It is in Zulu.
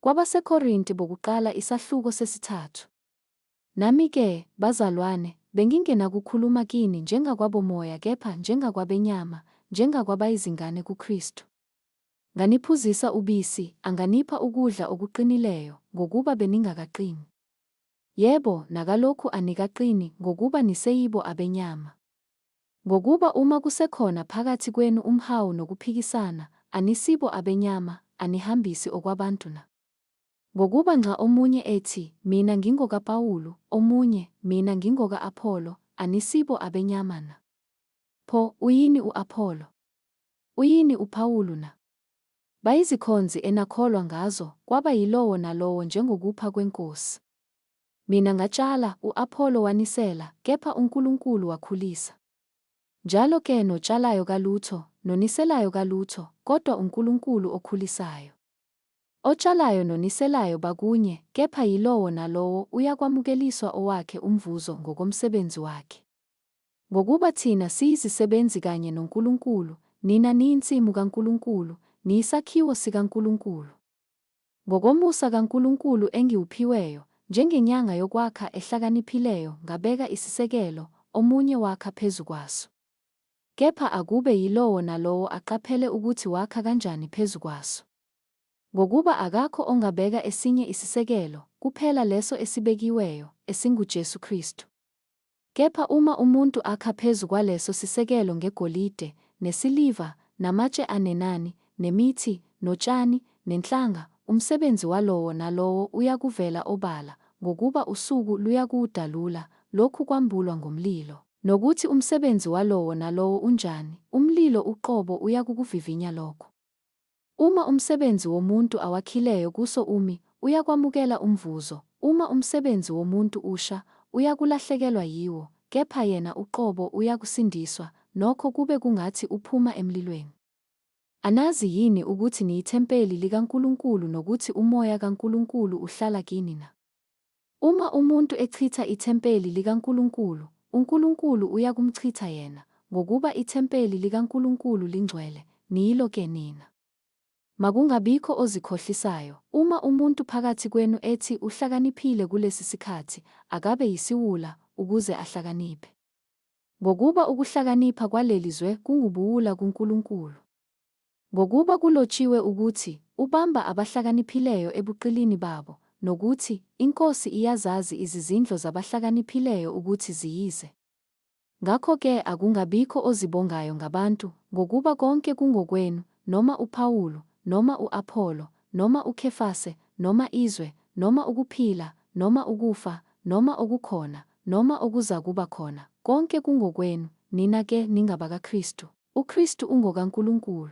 KwabaseKorinti bokuqala isahluko sesithathu. Nami-ke, bazalwane, bengingenakukhuluma kini njengakwabomoya kepha njengakwabenyama, njengakwabayizingane kuKristu. Nganiphuzisa ubisi, anganipha ukudla okuqinileyo, ngokuba beningakaqini. Yebo, nakalokhu anikaqini ngokuba niseyibo abenyama. Ngokuba uma kusekhona phakathi kwenu umhawu nokuphikisana, anisibo abenyama, anihambisi okwabantu na. Ngokuba nxa omunye ethi, mina ngingokaPawulu, omunye, mina ngingoka-Apholo, anisibo abenyama na. Pho, uyini u-Apholo? Uyini uPawulu na? Bayizikhonzi enakholwa ngazo, kwaba yilowo nalowo njengokupha kweNkosi. Mina ngatshala, u-Apholo wanisela, kepha uNkulunkulu wakhulisa. Njalo-ke notshalayo kalutho, noniselayo kalutho, kodwa uNkulunkulu okhulisayo. Otshalayo noniselayo bakunye, kepha yilowo nalowo uyakwamukeliswa owakhe umvuzo ngokomsebenzi wakhe. Ngokuba thina siyizisebenzi kanye noNkulunkulu, nina niyinsimu kaNkulunkulu, niyisakhiwo sikaNkulunkulu. Ngokomusa kaNkulunkulu engiwuphiweyo, njengenyanga yokwakha ehlakaniphileyo ngabeka isisekelo, omunye wakha phezu kwaso. Kepha akube yilowo nalowo aqaphele ukuthi wakha kanjani phezu kwaso. Ngokuba akakho ongabeka esinye isisekelo, kuphela leso esibekiweyo, esinguJesu Kristu. Kepha uma umuntu akha phezu kwaleso sisekelo ngegolide, nesiliva, namatshe anenani, nemithi, notshani, nenhlanga, umsebenzi walowo nalowo uyakuvela obala, ngokuba usuku luyakuwudalula, lokhu kwambulwa ngomlilo. Nokuthi umsebenzi walowo nalowo unjani, umlilo uqobo uyakukuvivinya lokho. Uma umsebenzi womuntu awakhileyo kuso umi, uyakwamukela umvuzo, uma umsebenzi womuntu usha, uyakulahlekelwa yiwo, kepha yena uqobo uyakusindiswa, nokho kube kungathi uphuma emlilweni. Anazi yini ukuthi niyithempeli likaNkulunkulu nokuthi uMoya kaNkulunkulu uhlala kini na? Uma umuntu echitha ithempeli likaNkulunkulu, uNkulunkulu uyakumchitha yena, ngokuba ithempeli likaNkulunkulu lingcwele, niyilo-ke nina. Makungabikho ozikhohlisayo, uma umuntu phakathi kwenu ethi uhlakaniphile kulesi sikhathi, akabe yisiwula, ukuze ahlakaniphe. Ngokuba ukuhlakanipha kwalelizwe kungubuwula kuNkulunkulu. Ngokuba kulotshiwe ukuthi, ubamba abahlakaniphileyo ebuqilini babo, nokuthi, iNkosi iyazazi izizindlo zabahlakaniphileyo ukuthi ziyize. Ngakho-ke akungabikho ozibongayo ngabantu, ngokuba konke kungokwenu, noma uPawulu, noma u-Apholo, noma uKhefase, noma izwe, noma ukuphila, noma ukufa, noma okukhona, noma okuzakuba khona, konke kungokwenu, nina-ke ningabakaKristu, uKristu ungokaNkulunkulu.